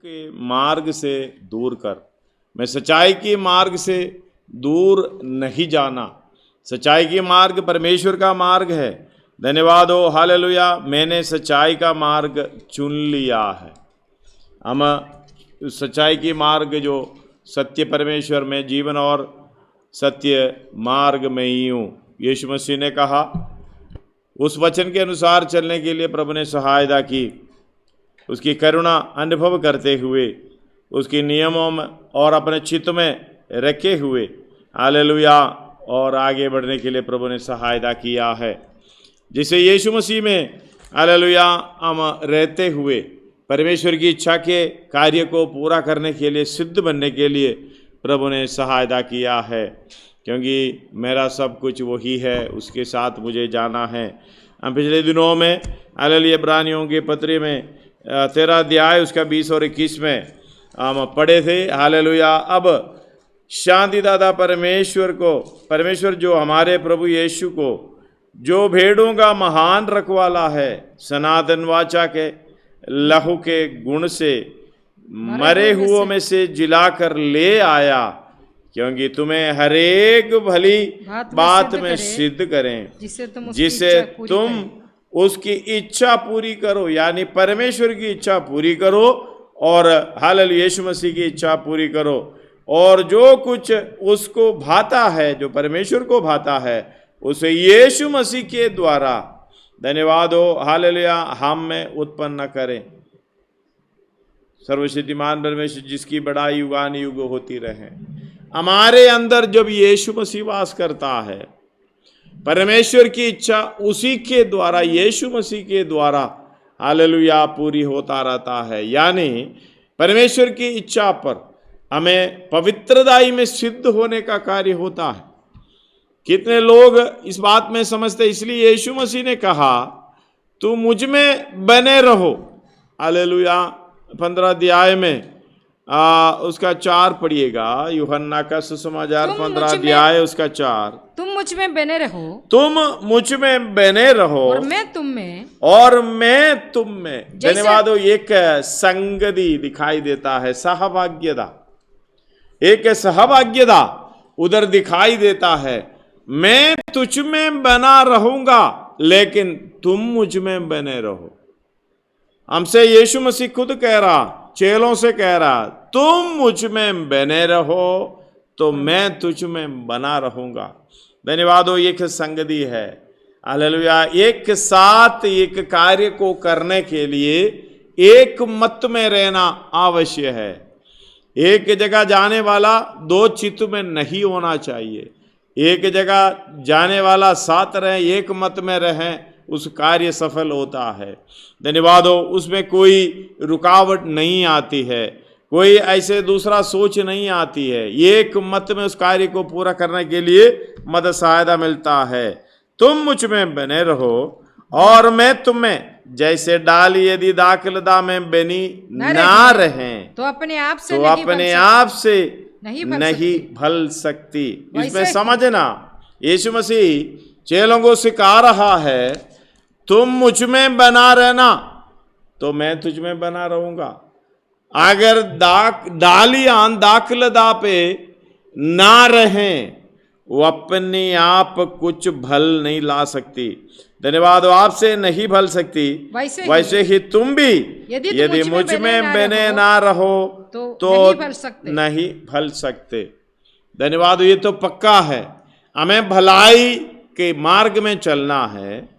के मार्ग से दूर कर। मैं सच्चाई के मार्ग से दूर नहीं जाना। सच्चाई के मार्ग परमेश्वर का मार्ग है। धन्यवाद हो, हालेलुया। मैंने सच्चाई का मार्ग चुन लिया है। हम उस सच्चाई की मार्ग जो सत्य परमेश्वर में जीवन और सत्य मार्ग में ही हूँ। यीशु मसीह ने कहा, उस वचन के अनुसार चलने के लिए प्रभु ने सहायता की। उसकी करुणा अनुभव करते हुए, उसके नियमों में और अपने चित्त में रखे हुए, हालेलुया, और आगे बढ़ने के लिए प्रभु ने सहायता किया है। जिसे यीशु मसीह में, हालेलुया, हम रहते हुए परमेश्वर की इच्छा के कार्य को पूरा करने के लिए, सिद्ध बनने के लिए प्रभु ने सहायता किया है। क्योंकि मेरा सब कुछ वही है, उसके साथ मुझे जाना है। हम पिछले दिनों में हालेलुया इब्रानियों के पत्री में 13 अध्याय उसका 20 और 21 में हम पढ़े थे। हालेलुया। अब शांतिदाता परमेश्वर को, परमेश्वर जो हमारे प्रभु यीशु को, जो भेड़ों का महान रखवाला है, सनातन वाचा के लहू के गुण से मरे हुओं में से जिलाकर ले आया, क्योंकि तुम्हें हरेक भली बात में सिद्ध करें, जिसे तुम उसकी इच्छा पूरी करो। यानी परमेश्वर की इच्छा पूरी करो और हालेलुया यीशु मसीह की इच्छा पूरी करो। और जो कुछ उसको भाता है, जो परमेश्वर को भाता है, उसे यीशु मसीह के द्वारा, धन्यवाद हो, हालेलुया, हम में उत्पन्न करें। सर्वशक्तिमान परमेश्वर जिसकी बड़ाई युगान युग होती रहे। हमारे अंदर जब यीशु मसीह वास करता है, परमेश्वर की इच्छा उसी के द्वारा, यीशु मसीह के द्वारा, हालेलुया, पूरी होता रहता है। यानी परमेश्वर की इच्छा पर हमें पवित्रताई में सिद्ध होने का कार्य होता है। कितने लोग इस बात में समझते, इसलिए यीशु मसीह ने कहा, तू मुझ में बने रहो। हालेलुया। 15 अध्याय में उसका 4 पढ़िएगा, यूहन्ना का सुसमाचार 15 अध्याय उसका 4। तुम मुझ में बने रहो, तुम मुझ में बने रहो, और मैं तुम में, और मैं तुम में। धन्यवाद हो। एक संगति दिखाई देता है, सहभाग्यता, एक सहभाग्यता उधर दिखाई देता है। मैं तुझ में बना रहूंगा, लेकिन तुम मुझ में बने रहो। हमसे यीशु मसीह खुद कह रहा, चेलों से कह रहा, तुम मुझ में बने रहो तो मैं तुझ में बना रहूंगा। धन्यवाद हो। एक संगति है, हालेलुया। एक साथ एक कार्य को करने के लिए एक मत में रहना आवश्यक है। एक जगह जाने वाला 2 चित्त में नहीं होना चाहिए। एक जगह जाने वाला साथ रहे, एक मत में रहे, उस कार्य सफल होता है। धन्यवाद हो। उसमें कोई रुकावट नहीं आती है, कोई ऐसे दूसरा सोच नहीं आती है। एक मत में उस कार्य को पूरा करने के लिए मदद सहायता मिलता है। तुम मुझ में बने रहो और मैं तुम में, जैसे डाली यदि दाखलता में बनी ना रहे तो अपने आप से नहीं भल सकती। इसमें समझना, यीशु मसीह चेलों को सिखा रहा है, तुम मुझ में बना रहना तो मैं तुझ में बना रहूंगा। अगर डालियां दाखलता पे ना रहें, वो अपने आप कुछ भल नहीं ला सकती। धन्यवाद। आपसे नहीं भल सकती, वैसे ही तुम भी यदि मुझ में बने ना रहो तो नहीं भल सकते। धन्यवाद। ये तो पक्का है, हमें भलाई के मार्ग में चलना है,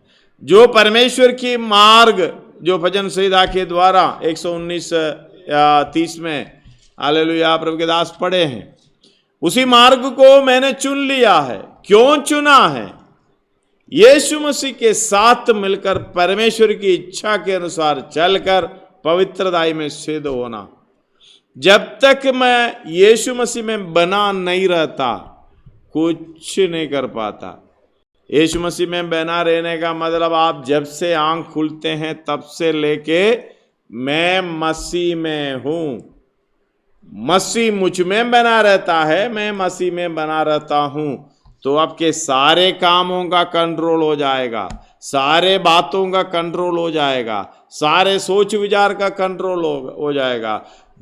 जो परमेश्वर की मार्ग, जो भजन संहिता के द्वारा 119-30 में हालेलुया प्रभु के दास पढ़े हैं, उसी मार्ग को मैंने चुन लिया है। क्यों चुना है? यीशु मसीह के साथ मिलकर परमेश्वर की इच्छा के अनुसार चलकर पवित्रताई में सिद्ध होना। जब तक मैं यीशु मसीह में बना नहीं रहता, कुछ नहीं कर पाता। यीशु मसीह में बना रहने का मतलब, आप जब से आंख खुलते हैं तब से लेके मैं मसीह में हूं, मसीह मुझ में बना रहता है, मैं मसीह में बना रहता हूं, तो आपके सारे कामों का कंट्रोल हो जाएगा, सारे बातों का कंट्रोल हो जाएगा, सारे सोच विचार का कंट्रोल हो जाएगा।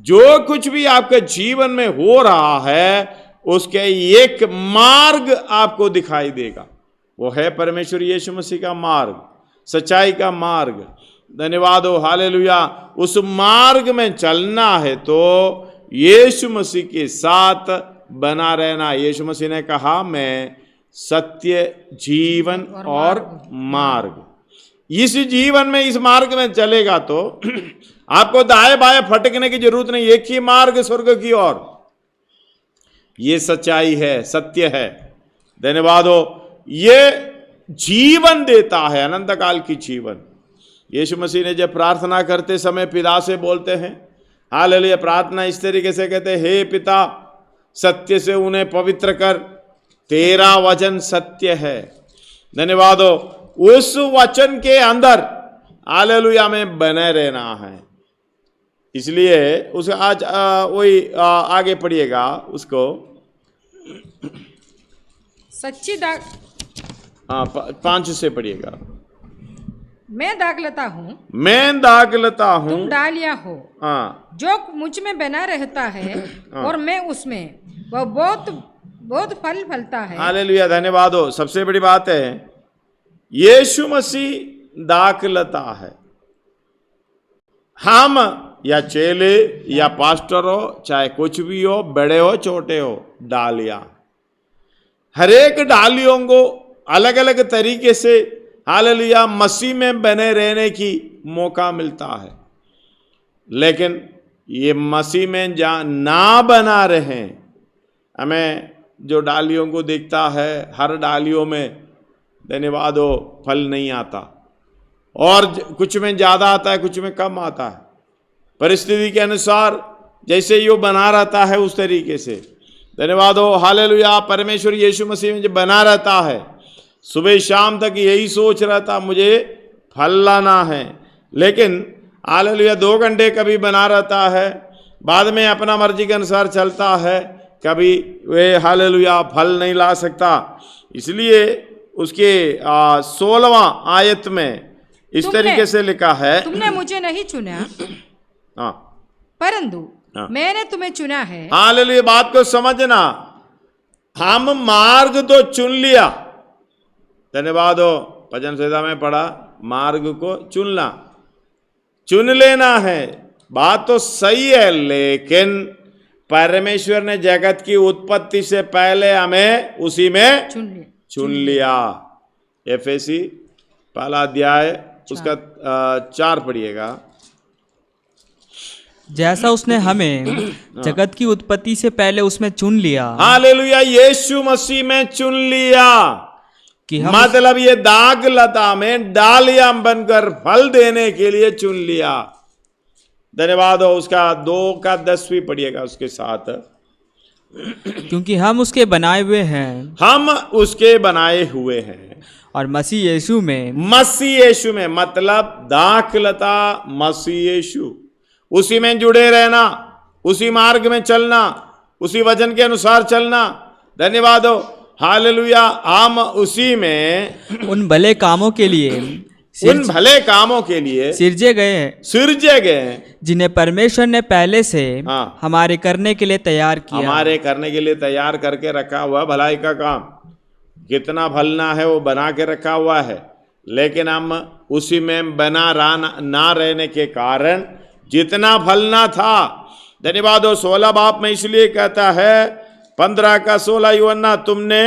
जो कुछ भी आपके जीवन में हो रहा है उसके एक मार्ग आपको दिखाई देगा, वो है परमेश्वर यीशु मसीह का मार्ग, सच्चाई का मार्ग। धन्यवाद हो, हालेलुया। उस मार्ग में चलना है तो यीशु मसीह के साथ बना रहना। यीशु मसीह ने कहा मैं सत्य, जीवन और मार्ग, इस जीवन में इस मार्ग में चलेगा तो आपको दाएं बाएं भटकने की जरूरत नहीं। एक ही मार्ग स्वर्ग की ओर, ये सच्चाई है, सत्य है। धन्यवाद हो, ये जीवन देता है, अनंत काल की जीवन। यीशु मसीह ने जब प्रार्थना करते समय पिता से बोलते हैं, हालेलुया, प्रार्थना इस तरीके से कहते हैं, हे पिता सत्य से उन्हें पवित्र कर, तेरा वचन सत्य है। धन्यवाद हो, उस वचन के अंदर हालेलुया में बने रहना है। इसलिए उस आज वही आगे पढ़िएगा उसको, सच्ची दाग 5 से पढ़िएगा। मैं दाखलता हूँ, मैं दाखलता हूँ, तुम डालियाँ हो। हाँ, जो मुझ में बना रहता है और मैं उसमें, वह बहुत बहुत फल फलता है। हालेलुया, धन्यवाद हो। सबसे बड़ी बात है यीशु मसीह दाखलता है। हम या चेले या पास्टर हो, चाहे कुछ भी हो, बड़े हो छोटे हो, डालियां, हर एक डालियों को अलग अलग तरीके से हालेलुया मसीह में बने रहने की मौका मिलता है। लेकिन ये मसीह में ना बना रहे, हमें जो डालियों को दिखता है हर डालियों में धन्यवाद हो फल नहीं आता, और कुछ में ज़्यादा आता है, कुछ में कम आता है। परिस्थिति के अनुसार जैसे यो बना रहता है उस तरीके से। धन्यवाद हो, हालेलुया। परमेश्वर यीशु मसीह में जो बना रहता है, सुबह शाम तक यही सोच रहता मुझे फल लाना है, लेकिन हालेलुया 2 घंटे कभी बना रहता है, बाद में अपना मर्जी के अनुसार चलता है, कभी वे हालेलुया फल नहीं ला सकता। इसलिए उसके 16वां आयत में इस तरीके से लिखा है, तुमने मुझे नहीं चुना, हाँ, परंतु मैंने तुम्हें चुना है। हालेलुया, बात को समझना, हम मार्ग तो चुन लिया। धन्यवाद हो, भजन संहिता में पढ़ा, मार्ग को चुनना, चुन लेना है, बात तो सही है। लेकिन परमेश्वर ने जगत की उत्पत्ति से पहले हमें उसी में चुन लिया। एफएसी 1 अध्याय उसका 4 पढ़िएगा। जैसा उसने हमें जगत की उत्पत्ति से पहले उसमें चुन लिया। हालेलुया, यीशु मसीह में चुन लिया कि मतलब ये दाग लता में डालियां बनकर फल देने के लिए चुन लिया। धन्यवाद हो। उसका 2 का 10 भी पढ़िएगा उसके साथ। क्योंकि हम उसके बनाए हुए हैं, हम उसके बनाए हुए हैं, और मसीह यीशु में, मसीह यीशु में मतलब दाखलता मसीह यीशु, उसी में जुड़े रहना, उसी मार्ग में चलना, उसी वचन के अनुसार चलना। धन्यवाद हो, हालेलुया। हम उसी में उन भले कामों के लिए, उन भले कामों के लिए सिरजे गए, जिन्हें परमेश्वर ने पहले से हमारे करने के लिए तैयार किया। हमारे करने के लिए तैयार करके रखा हुआ भलाई का काम, कितना फलना है वो बना के रखा हुआ है। लेकिन हम उसी में बना ना रहने के कारण जितना फलना था, धन्यवाद हो, 16 बाप में इसलिए कहता है 15 का 16, यूहन्ना तुमने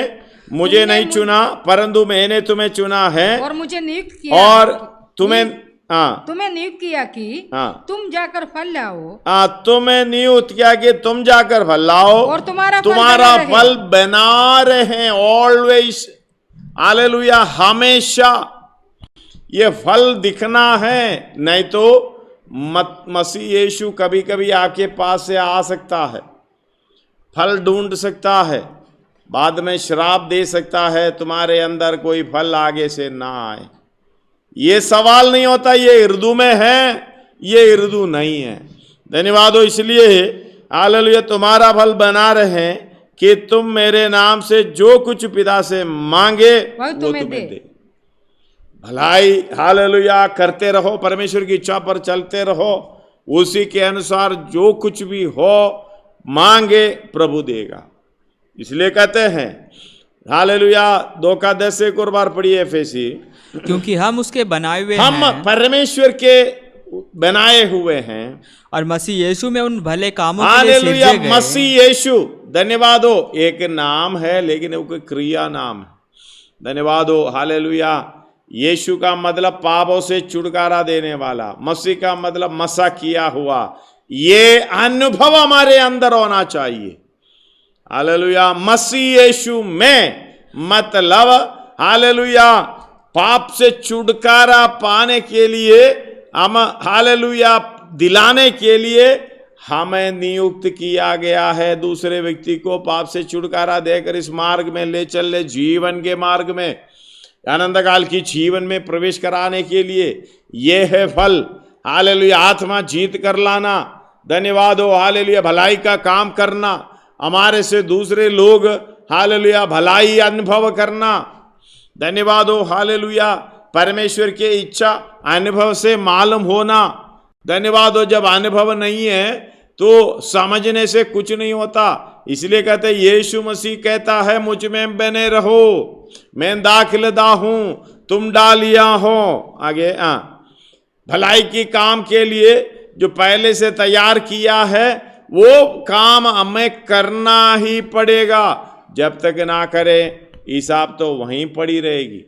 मुझे नहीं चुना परंतु मैंने तुम्हें चुना है और मुझे नियुक्त किया, और तुम्हें नियुक्त किया कि तुम जाकर फल लाओ। तुम्हें नियुक्त किया कि तुम जाकर फल लाओ और तुम्हारा फल बना रहे। ऑलवेज, हालेलुया, हमेशा ये फल दिखना है। नहीं तो मसीह यीशु कभी कभी आपके पास से आ सकता है, फल ढूंढ सकता है, बाद में श्राप दे सकता है, तुम्हारे अंदर कोई फल आगे से ना आए। ये सवाल नहीं होता ये इर्दू में है, ये इर्दू नहीं है। धन्यवाद हो। इसलिए हालेलुया तुम्हारा फल बना रहे कि तुम मेरे नाम से जो कुछ पिता से मांगे वो तुम्हें दे। भलाई हालेलुया करते रहो, परमेश्वर की इच्छा पर चलते रहो, उसी के अनुसार जो कुछ भी हो मांगे प्रभु देगा। इसलिए कहते हैं हालेलुया 2:10 एक और बार पढ़िए एफेसी, क्योंकि हम उसके बनाए हुए हम हैं परमेश्वर के बनाए हुए हैं और मसीह यीशु में उन भले कामों के लिए हालेलुया। सृजे गए। मसीह यीशु, धन्यवाद हो, एक नाम है लेकिन वो कोई क्रिया नाम है। धन्यवाद हो हालेलुया। यीशु का मतलब पापों से छुटकारा देने वाला, मसीह का मतलब मसा किया हुआ। ये अनुभव हमारे अंदर होना चाहिए हालेलुया। मसीह यीशु में मतलब हालेलुया पाप से छुटकारा पाने के लिए, हम हालेलुया दिलाने के लिए हमें नियुक्त किया गया है। दूसरे व्यक्ति को पाप से छुटकारा देकर इस मार्ग में ले चले, जीवन के मार्ग में, आनंद काल की जीवन में प्रवेश कराने के लिए। यह है फल हालेलुया। आत्मा जीत कर लाना, धन्यवाद हो हालेलुया। भलाई का काम करना, हमारे से दूसरे लोग हालेलुया भलाई अनुभव करना, धन्यवाद हो हालेलुया। परमेश्वर की इच्छा अनुभव से मालूम होना, धन्यवाद हो। जब अनुभव नहीं है तो समझने से कुछ नहीं होता। इसलिए कहते हैं यीशु मसीह कहता है मुझ में बने रहो, मैं दाखिलदा हूं, तुम डालिया हो। आगे भलाई की काम के लिए जो पहले से तैयार किया है वो काम हमें करना ही पड़ेगा। जब तक ना करें हिसाब तो वहीं पड़ी रहेगी।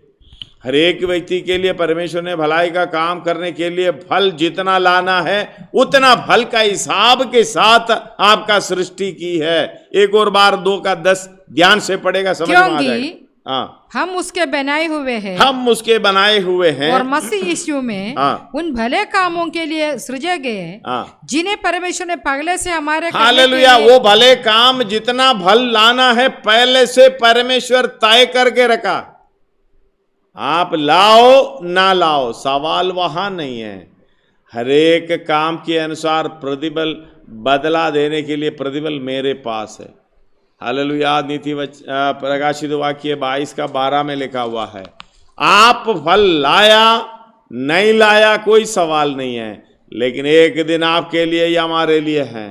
हर एक व्यक्ति के लिए परमेश्वर ने भलाई का काम करने के लिए फल जितना लाना है उतना फल का हिसाब के साथ आपका सृष्टि की है। एक और बार 2:10 ध्यान से पढ़ेगा, समझ में आ जाएगा। हाँ, हम उसके बनाए हुए हैं, हम उसके बनाए हुए हैं और मसीह यीशु में उन भले कामों के लिए सृजे गए जिन्हें परमेश्वर ने पहले से हमारे हालेलुया। वो भले काम जितना फल लाना है पहले से परमेश्वर तय करके रखा। आप लाओ ना लाओ, सवाल वहां नहीं है। हर एक काम के अनुसार प्रतिफल बदला देने के लिए प्रतिफल मेरे पास है हालेलुया। नीति प्रकाशित वाक्य 22:12 में लिखा हुआ है, आप फल लाया नहीं लाया कोई सवाल नहीं है, लेकिन एक दिन आपके लिए या हमारे लिए है।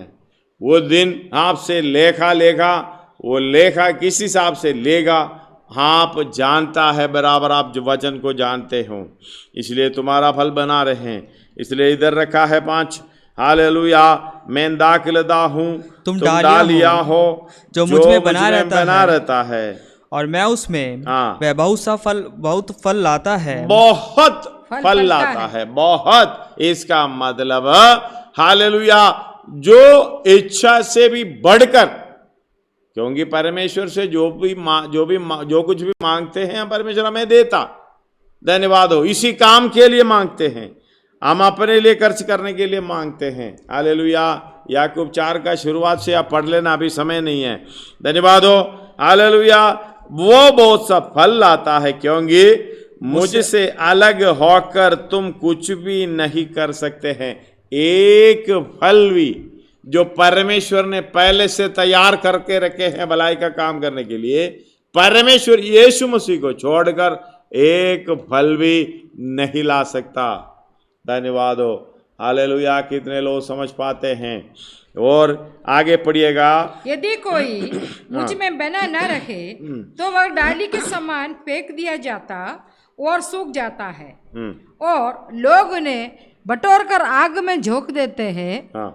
वो दिन आपसे लेखा लेगा, वो लेखा किस हिसाब से लेगा आप जानता है बराबर, आप जो वचन को जानते हो, इसलिए तुम्हारा फल बना रहे। इसलिए इधर रखा है 5 हालेलुया। मैं दाखिलदा हूँ, तुम डालिया हो, जो मुझ में बना रहता है और मैं उसमें वह बहुत फल लाता है। बहुत फल लाता है, बहुत। इसका मतलब हालेलुया जो इच्छा से भी बढ़कर, क्योंकि परमेश्वर से जो कुछ भी मांगते हैं परमेश्वर हमें देता, धन्यवाद हो। इसी काम के लिए मांगते हैं, हम अपने लिए खर्च करने के लिए मांगते हैं हालेलुया। याकूब 4 का शुरुआत से आप पढ़ लेना, अभी समय नहीं है, धन्यवाद हो हालेलुया। वो बहुत सा फल लाता है क्योंकि मुझसे अलग होकर तुम कुछ भी नहीं कर सकते हैं। एक फल भी जो परमेश्वर ने पहले से तैयार करके रखे हैं भलाई का काम करने के लिए, परमेश्वर यीशु मसीह को छोड़कर एक फल भी नहीं ला सकता, धन्यवाद हो हालेलुया। कितने लोग समझ पाते हैं? और आगे पढ़िएगा, यदि कोई मुझ में बना न रहे तो वह डाली के समान फेंक दिया जाता और सूख जाता है, और लोग उन्हें बटोर कर आग में झोंक देते हैं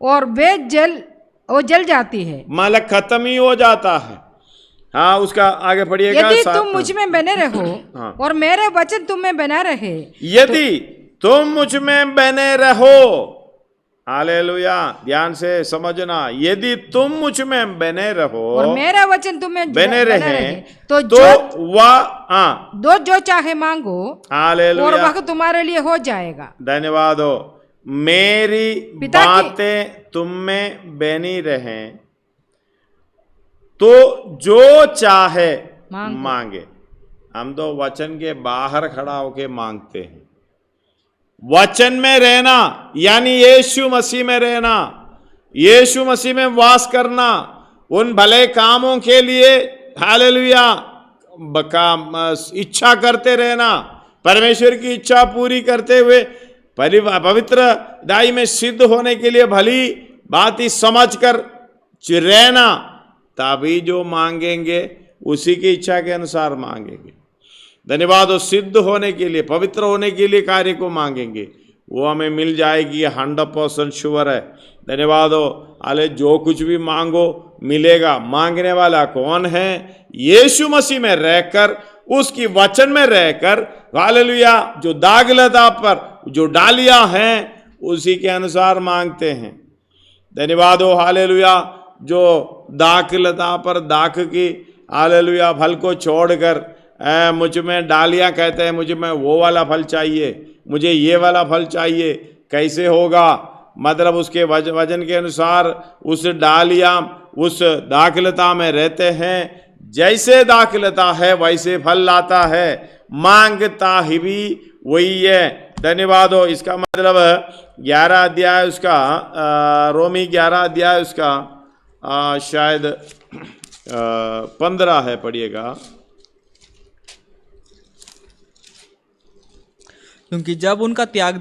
और वे जल जाती है, मालक खत्म ही हो जाता है। हाँ, उसका आगे पढ़िएगा। यदि तुम मुझ में बने रहो और मेरे वचन तुम में बना रहे, यदि तुम मुझ में बने रहो, हालेलुया, ध्यान से समझना, यदि तुम मुझ में बने रहो और मेरा वचन तुम में बने रहे तो जो चाहे मांगो हालेलुया और वह तुम्हारे लिए हो जाएगा। धन्यवाद हो। मेरी बातें तुम में बनी रहें तो जो चाहे मांगे। हम तो वचन के बाहर खड़ा होके मांगते हैं। वचन में रहना यानी यीशु मसीह में रहना, यीशु मसीह में वास करना, उन भले कामों के लिए हालेलुया इच्छा करते रहना, परमेश्वर की इच्छा पूरी करते हुए पवित्र दाई में सिद्ध होने के लिए भली बात ही समझ कर रहना, तभी जो मांगेंगे उसी की इच्छा के अनुसार मांगेंगे। धन्यवाद हो, सिद्ध होने के लिए, पवित्र होने के लिए कार्य को मांगेंगे, वो हमें मिल जाएगी, 100% श्योर है। धन्यवाद हो। अले जो कुछ भी मांगो मिलेगा। मांगने वाला कौन है? यीशु मसीह में रहकर, उसकी वचन में रहकर, हालेलुया, जो दागलता पर जो डालियां हैं उसी के अनुसार मांगते हैं। धन्यवाद हो, हालेलुया। जो दाखलता पर दाख की, हालेलुया, फल को छोड़कर मुझ में डालियां कहते हैं, मुझे में वो वाला फल चाहिए, मुझे ये वाला फल चाहिए। कैसे होगा? मतलब उसके वजन के अनुसार उस डालियां उस दाखलता में रहते हैं। जैसे दाखलता है वैसे फल लाता है, मांगता ही भी वही है। धन्यवाद हो। इसका मतलब 11 अध्याय उसका, रोमी 11 अध्याय उसका शायद 15 है, पढ़िएगा। क्योंकि जब उनका त्याग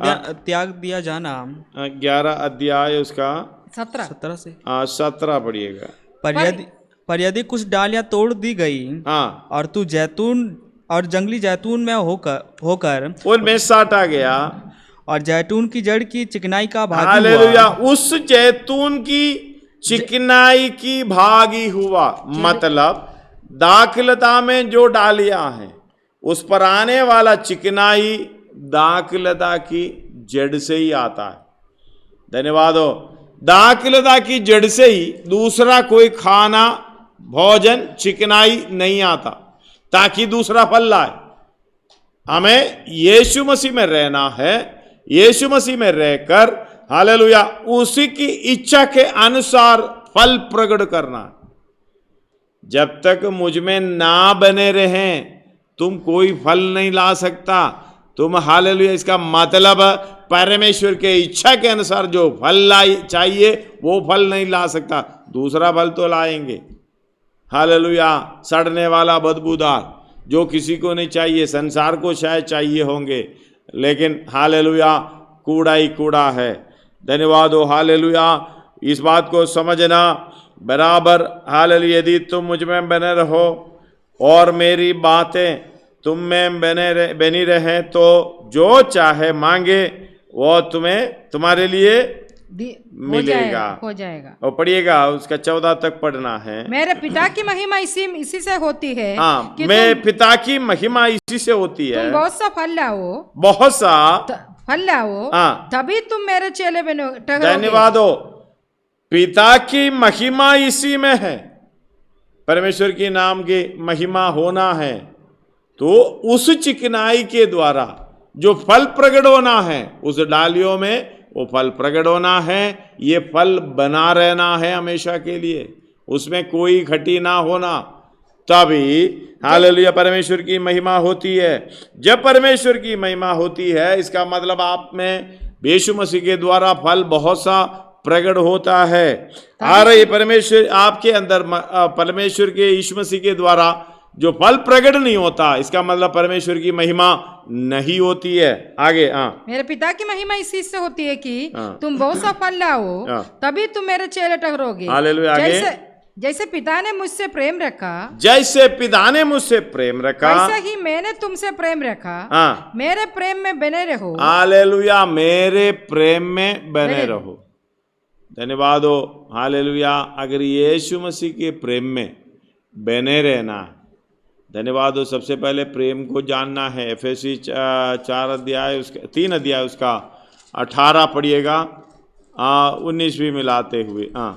दिया जाना, 11 अध्याय उसका 17 से 17 पढ़िएगा। पर यदि कुछ डालियां तोड़ दी गई, हाँ, और तू जैतून और जंगली जैतून में होकर उनमें साटा गया, और जैतून की जड़ की चिकनाई का भागी हालेलुया, हुआ, उस जैतून की चिकनाई की भागी हुआ। मतलब दाखलता में जो डालियां हैं उस पर आने वाला चिकनाई दाखलता की जड़ से ही आता है। धन्यवाद हो। दाखलता की जड़ से ही दूसरा कोई खाना, भोजन, चिकनाई नहीं आता, ताकि दूसरा फल लाए। हमें यीशु मसीह में रहना है, यीशु मसीह में रहकर, हालेलुया, उसी की इच्छा के अनुसार फल प्रकट करना। जब तक मुझ में ना बने रहें तुम कोई फल नहीं ला सकता। तुम, हालेलुया, इसका मतलब परमेश्वर के इच्छा के अनुसार जो फल चाहिए वो फल नहीं ला सकता। दूसरा फल तो लाएंगे, हालेलुया, सड़ने वाला, बदबूदार, जो किसी को नहीं चाहिए। संसार को शायद चाहिए होंगे, लेकिन हालेलुया कूड़ा ही कूड़ा है। धन्यवाद हो, हालेलुया। इस बात को समझना बराबर। हालेलुया, यदि तुम मुझ में बने रहो और मेरी बातें तुम में बनी रहे, तो जो चाहे मांगे वो तुम्हें, तुम्हारे लिए मिलेगा, हो जाएगा। और पढ़िएगा, उसका 14 तक पढ़ना है। मेरे पिता की महिमा इसी से होती है। हाँ, मेरे पिता की महिमा इसी से होती है। तुम बहुत सा फल लाओ, बहुत सा फल लाओ, हाँ, तभी तुम मेरे चेले बनो। धन्यवाद हो। पिता की महिमा इसी में है। परमेश्वर के नाम की महिमा होना है तो उस चिकनाई के द्वारा जो फल प्रकट होना है, उस डालियों में वो फल प्रकट होना है। ये फल बना रहना है हमेशा के लिए, उसमें कोई घटी ना होना, तभी हालेलुया परमेश्वर की महिमा होती है। जब परमेश्वर की महिमा होती है, इसका मतलब आप में यीशु मसीह के द्वारा फल बहुत सा प्रकट होता है। और ये परमेश्वर आपके अंदर, परमेश्वर के यीशु मसीह के द्वारा जो फल प्रकट नहीं होता, इसका मतलब परमेश्वर की महिमा नहीं होती है। आगे, हाँ, मेरे पिता की महिमा इसी से होती है कि तुम बहुत सा फल लाओ, तभी तुम मेरे चेले ठहरोगे। हालेलुया। आगे, जैसे पिता ने मुझसे प्रेम रखा, जैसे पिता ने मुझसे प्रेम रखा, वैसा ही मैंने तुमसे प्रेम रखा। हाँ, मेरे प्रेम में बने रहो। हालेलुया, मेरे प्रेम में बने रहो। धन्यवाद हो, हालेलुया। अगर यीशु मसीह के प्रेम में बने रहना है, धन्यवाद हो, सबसे पहले प्रेम को जानना है। एफएसी 4 अध्याय उसका 3 अध्याय उसका 18 पढ़िएगा, 19 भी मिलाते हुए। हाँ,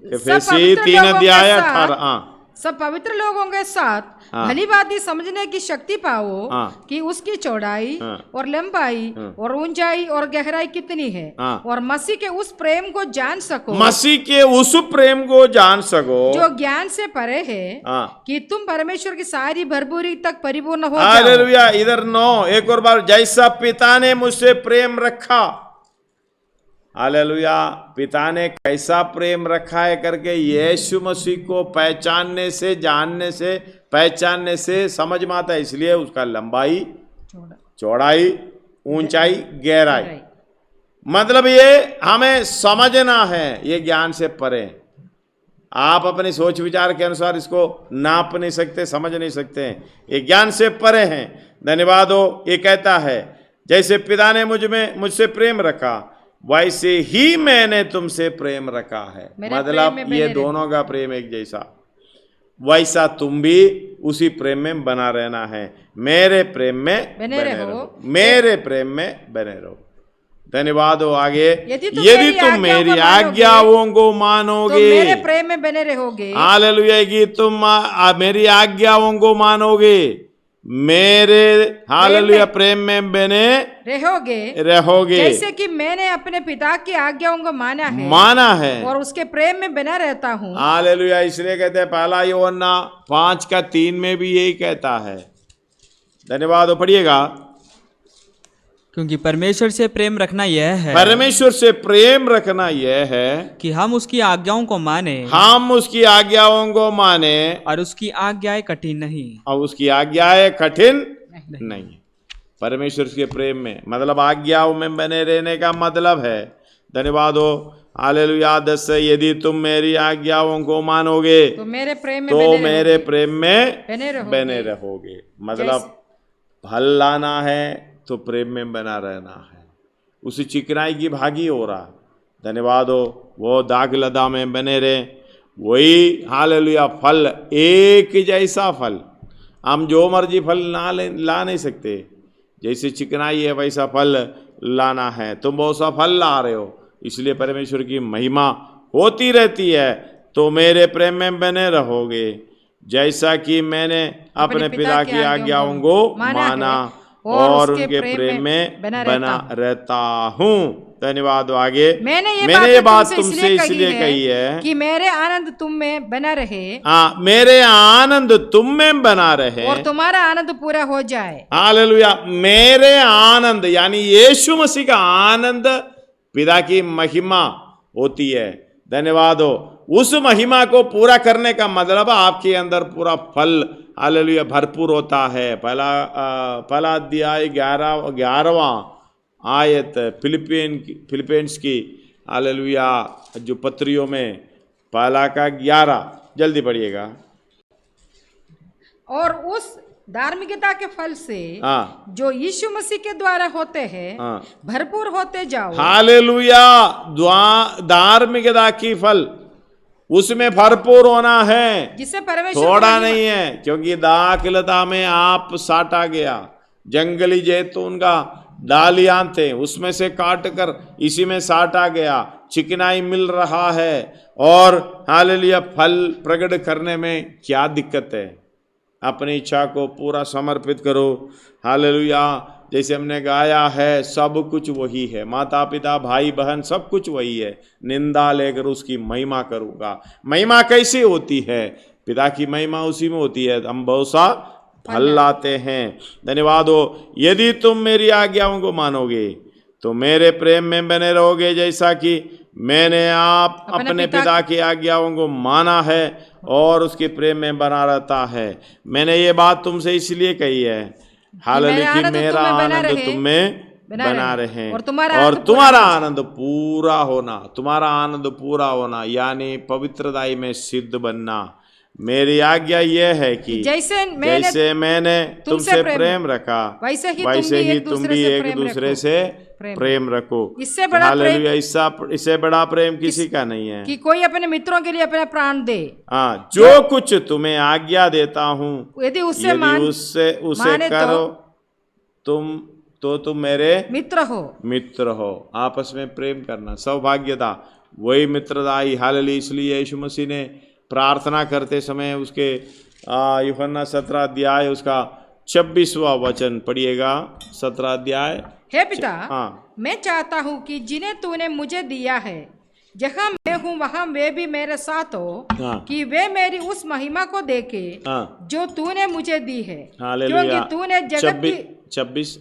एफएसी 3 अध्याय 18। हाँ, सब पवित्र लोगों के साथ भली बात समझने की शक्ति पाओ कि उसकी चौड़ाई और लंबाई और ऊंचाई और गहराई कितनी है, और मसीह के उस प्रेम को जान सको, मसीह के उस प्रेम को जान सको जो ज्ञान से परे है, कि तुम परमेश्वर की सारी भरपूरी तक परिपूर्ण हो जाओ। हालेलुया। इधर 9 एक और बार, जैसा पिता ने मुझसे प्रेम रखा, हालेलुया, पिता ने कैसा प्रेम रखा है करके यीशु मसीह को पहचानने से, जानने से, पहचानने से समझ में आता है। इसलिए उसका लंबाई, चौड़ाई, ऊंचाई, गहराई, मतलब ये हमें समझना है। ये ज्ञान से परे, आप अपनी सोच विचार के अनुसार इसको नाप नहीं सकते, समझ नहीं सकते। ये ज्ञान से परे हैं। धन्यवाद हो। ये कहता है जैसे पिता ने मुझसे प्रेम रखा वैसे ही मैंने तुमसे प्रेम रखा है। मतलब ये दोनों का प्रेम एक जैसा, वैसा तुम भी उसी प्रेम में बना रहना है। मेरे प्रेम में बने रहो, मेरे प्रेम में बने रहो। धन्यवाद हो। आगे, यदि तुम मेरी आज्ञाओं को मानोगे तो मेरे प्रेम में बने रहोगे। हालेलुया, कि तुम मेरी आज्ञाओं को मानोगे, मेरे हालेलुया प्रेम में बने रहोगे। जैसे कि मैंने अपने पिता की आज्ञाओं को माना है और उसके प्रेम में बना रहता हूँ। हालेलुया। इसलिए कहते हैं पहला यूहन्ना 5:3 में भी यही कहता है। धन्यवाद हो। पढ़िएगा, क्योंकि परमेश्वर से प्रेम रखना यह है, परमेश्वर से प्रेम रखना यह है कि हम उसकी आज्ञाओं को माने, हम उसकी आज्ञाओं को माने, और उसकी आज्ञाएं कठिन नहीं, और उसकी आज्ञाएं कठिन नहीं। परमेश्वर के प्रेम में मतलब आज्ञाओं में बने रहने का मतलब है। धन्यवाद हो। हालेलुया। 10 यदि तुम मेरी आज्ञाओं को मानोगे तो मेरे प्रेम में बने रहोगे। मतलब फल लाना है तो प्रेम में बना रहना है। उसी चिकनाई की भागी हो रहा। धन्यवाद हो। वो दाग लदा में बने रहे, वही हालेलुया फल, एक जैसा फल। हम जो मर्जी फल ला नहीं सकते। जैसे चिकनाई है वैसा फल लाना है। तुम बहुत सा फल ला रहे हो, इसलिए परमेश्वर की महिमा होती रहती है। तो मेरे प्रेम में बने रहोगे जैसा कि मैंने अपने पिता की आज्ञाओं को माना और उनके प्रेम में बना रहता हूँ। धन्यवाद। आगे, मैंने ये बात तुमसे इसलिए कही है कि मेरे आनंद तुम में बना रहे। हाँ, मेरे आनंद तुम में बना रहे और तुम्हारा आनंद पूरा हो जाए। हालेलुया। मेरे आनंद यानी यीशु मसीह का आनंद पिता की महिमा होती है। धन्यवाद हो। उस महिमा को पूरा करने का मतलब आपके अंदर पूरा फल हालेलुया भरपूर होता है। पहला अध्याय 11वां आयत फिलिपियंस की हालेलुया जो पत्रियों में पहला का 11, जल्दी पढ़िएगा। और उस धार्मिकता के फल से जो यीशु मसीह के द्वारा होते हैं भरपूर होते जाओ। हालेलुया। धार्मिकता की फल उसमें भरपूर होना है, जिससे परमेश्वर थोड़ा नहीं है। क्योंकि दाखलता में आप साटा गया, जंगली जैतून का डालियां थे उसमें से काट कर इसी में साटा गया, चिकनाई मिल रहा है। और हालेलुया फल प्रकट करने में क्या दिक्कत है? अपनी इच्छा को पूरा समर्पित करो। हालेलुया। जैसे हमने गाया है, सब कुछ वही है, माता पिता भाई बहन सब कुछ वही है। निंदा लेकर उसकी महिमा करूँगा। महिमा कैसे होती है? पिता की महिमा उसी में होती है। हम बहुत सा फल लाते हैं। धन्यवाद हो। यदि तुम मेरी आज्ञाओं को मानोगे तो मेरे प्रेम में बने रहोगे जैसा कि मैंने आप अपने पिता की आज्ञाओं को माना है और उसके प्रेम में बना रहता है। मैंने ये बात तुमसे इसलिए कही है हालेलुया कि मेरा आनंद तुम में बना रहे और तुम्हारा आनंद पूरा होना, तुम्हारा आनंद पूरा होना यानी पवित्रताई में सिद्ध बनना। मेरी आज्ञा यह है कि जैसे मैंने तुमसे प्रेम रखा वैसे ही तुम भी एक दूसरे से प्रेम रखो। इससे बड़ा प्रेम किसी का नहीं है कि कोई अपने मित्रों के लिए अपना प्राण दे। हाँ, जो कुछ तुम्हें आज्ञा देता हूँ यदि उसे करो तुम मेरे मित्र हो। आपस में प्रेम करना सौभाग्यता, वही मित्रता ही हालेलुया। इसलिए यीशु मसीह ने प्रार्थना करते समय उसके यूहन्ना 17 अध्याय उसका 26वां वचन पढ़िएगा। 17 अध्याय। हे पिता, मैं चाहता हूँ कि जिन्हें तूने मुझे दिया है, जहाँ मैं हूँ वहाँ वे भी मेरे साथ हो, कि वे मेरी उस महिमा को देखे जो तूने मुझे दी है, क्योंकि तूने जगत की 26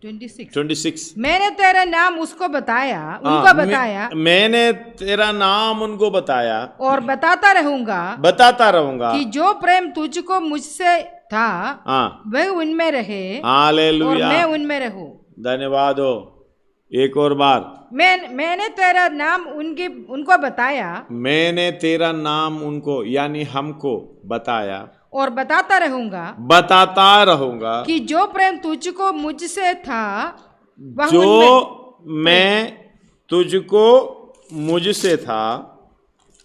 26। मैंने तेरा नाम उसको बताया, उनको बताया, मैंने तेरा नाम उनको बताया और बताता रहूंगा कि जो प्रेम तुझको मुझसे था वह उनमें रहे और हालेलुया, मैं उनमें रहूं। धन्यवाद हो। एक और बार, मैंने तेरा नाम उनको बताया, मैंने तेरा नाम उनको यानी हमको बताया और बताता रहूंगा कि जो प्रेम तुझको मुझसे था वह जो उनमें मैं तुझको मुझसे था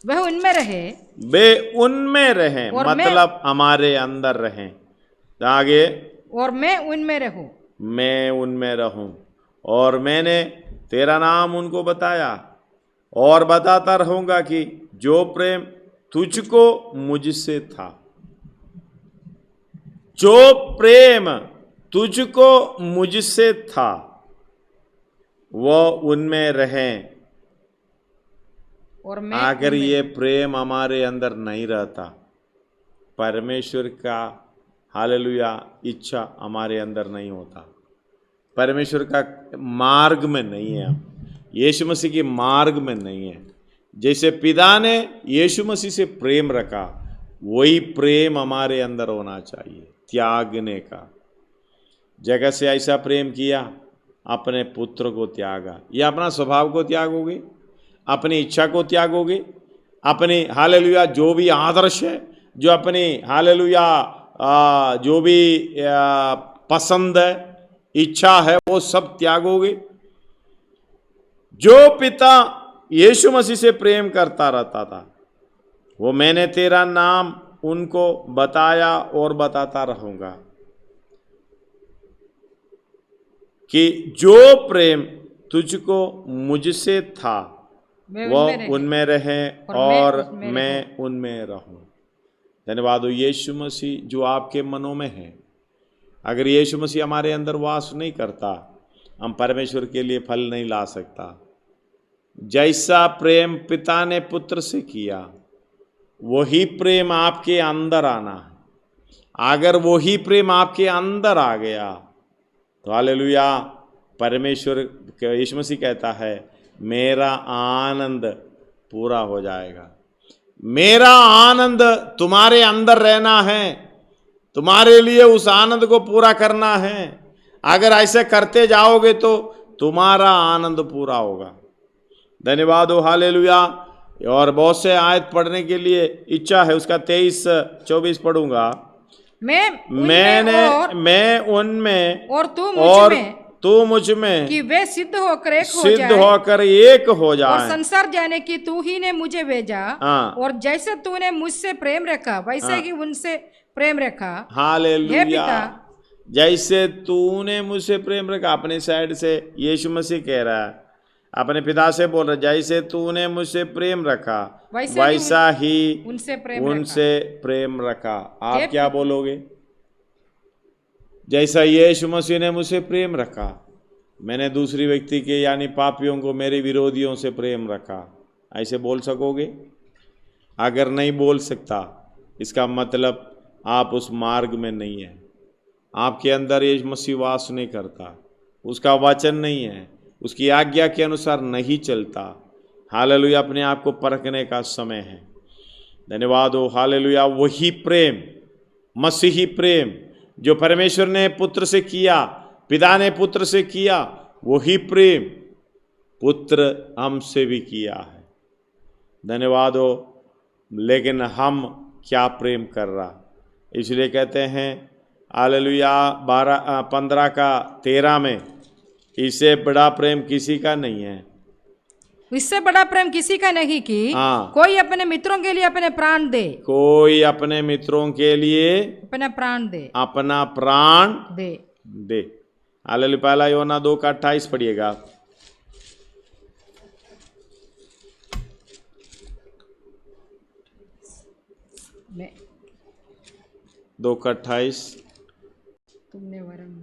वह उनमें रहे, वे उनमें रहें, और मतलब हमारे अंदर रहें। आगे, और मैं उनमें रहूं। मैं उनमें रहूं, और मैंने तेरा नाम उनको बताया और बताता रहूंगा कि जो प्रेम तुझको मुझसे था, जो प्रेम तुझको मुझसे था वह उनमें रहें। और मैं अगर ये प्रेम हमारे अंदर नहीं रहता, परमेश्वर का हालेलुया इच्छा हमारे अंदर नहीं होता, परमेश्वर का मार्ग में नहीं है, यीशु मसीह के मार्ग में नहीं है। जैसे पिता ने यीशु मसीह से प्रेम रखा, वही प्रेम हमारे अंदर होना चाहिए, त्यागने का। जगत से ऐसा प्रेम किया, अपने पुत्र को त्यागा। या अपना स्वभाव को त्यागोगे, अपनी इच्छा को त्यागोगे, अपनी हालेलुया जो भी आदर्श है, जो अपनी हालेलुया जो भी पसंद है, इच्छा है, वो सब त्यागोगे। जो पिता यीशु मसीह से प्रेम करता रहता था, वो मैंने तेरा नाम उनको बताया और बताता रहूंगा कि जो प्रेम तुझको मुझसे था वह उनमें रहे और मैं उनमें रहूं। धन्यवाद हो यीशु मसीह जो आपके मनों में है। अगर यीशु मसीह हमारे अंदर वास नहीं करता, हम परमेश्वर के लिए फल नहीं ला सकता। जैसा प्रेम पिता ने पुत्र से किया, वही प्रेम आपके अंदर आना है। अगर वही प्रेम आपके अंदर आ गया तो हालेलुया, परमेश्वर यीशु मसीह कहता है मेरा आनंद पूरा हो जाएगा। मेरा आनंद तुम्हारे अंदर रहना है, तुम्हारे लिए उस आनंद को पूरा करना है। अगर ऐसे करते जाओगे तो तुम्हारा आनंद पूरा होगा। धन्यवाद हो हालेलुया। और बहुत से आयत पढ़ने के लिए इच्छा है, उसका 23-24 पढ़ूंगा। मैं उनमें और तू मुझ में कि वे सिद्ध होकर एक हो जाए और संसार जाने की तू ही ने मुझे भेजा। और जैसे तूने मुझसे प्रेम रखा वैसे ही उनसे प्रेम रखा। हालेलुया। जैसे तूने मुझसे प्रेम रखा, अपने साइड से यीशु मसीह कह रहा है, अपने पिता से बोल रहा है, जैसे तूने मुझसे प्रेम रखा वैसा ही उनसे प्रेम रखा। आप क्या बोलोगे? जैसा यीशु मसीह ने मुझसे प्रेम रखा, मैंने दूसरी व्यक्ति के यानी पापियों को, मेरे विरोधियों से प्रेम रखा। ऐसे बोल सकोगे? अगर नहीं बोल सकता, इसका मतलब आप उस मार्ग में नहीं है। आपके अंदर यीशु मसीह वास नहीं करता, उसका वचन नहीं है, उसकी आज्ञा के अनुसार नहीं चलता। हालेलुया। अपने आप को परखने का समय है। धन्यवाद हो हालेलुया। वही प्रेम, मसीही प्रेम जो परमेश्वर ने पुत्र से किया, पिता ने पुत्र से किया, वही प्रेम पुत्र हमसे भी किया है। धन्यवाद हो। लेकिन हम क्या प्रेम कर रहा, इसलिए कहते हैं हालेलुया 15:13 में, इससे बड़ा प्रेम किसी का नहीं है। इससे बड़ा प्रेम किसी का नहीं कि कोई अपने मित्रों के लिए अपने प्राण दे। कोई अपने मित्रों के लिए अपना प्राण दे, अपना प्राण दे। हालेलुया। पहला यूहन्ना 2:28 पढ़िएगा। 2:28। तुमने वरन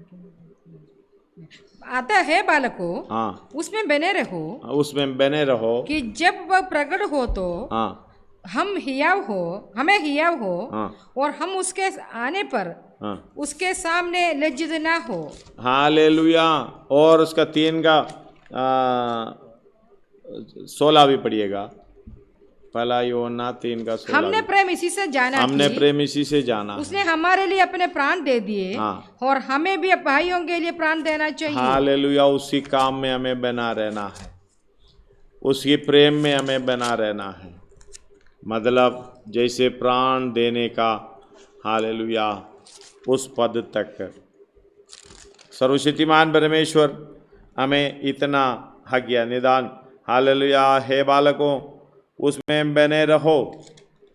आता है बालको, उसमें बने रहो, उसमें बने रहो कि जब वह प्रकट हो तो हमें हियाव हो और हम उसके आने पर उसके सामने लज्जित ना हो। हालेलुया। और उसका 3 का 16 भी पढ़िएगा। पहला यूहन्ना 3 का 16। हमने प्रेम इसी से जाना, हमने प्रेम इसी से जाना, उसने हमारे लिए अपने प्राण दे दिए और हमें भी भाइयों के लिए प्राण देना चाहिए। हालेलुया। उसी काम में हमें बना रहना है, उसकी प्रेम में हमें बना रहना है। मतलब जैसे प्राण देने का, हालेलुया, उस पद तक सर्वशक्तिमान परमेश्वर हमें इतना आज्ञा निदान, हालेलुया। हे बालकों, उसमें बने रहो,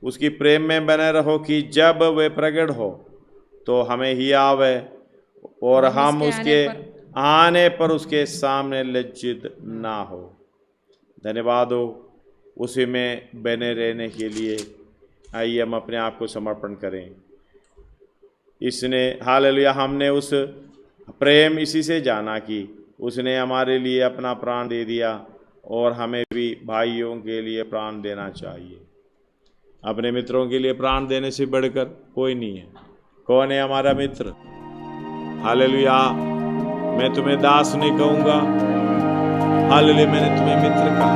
उसकी प्रेम में बने रहो कि जब वे प्रकट हो तो हमें ही आवे और हम उसके आने पर उसके सामने लज्जित ना हो। धन्यवाद हो उसी में बने रहने के लिए। आइए हम अपने आप को समर्पण करें। इसने, हालेलुया, हमने उस प्रेम इसी से जाना कि उसने हमारे लिए अपना प्राण दे दिया और हमें भी भाइयों के लिए प्राण देना चाहिए। अपने मित्रों के लिए प्राण देने से बढ़कर कोई नहीं है। कौन है हमारा मित्र? हालेलुया। मैं तुम्हें दास नहीं कहूँगा, हालेलुया, मैंने तुम्हें मित्र कहा।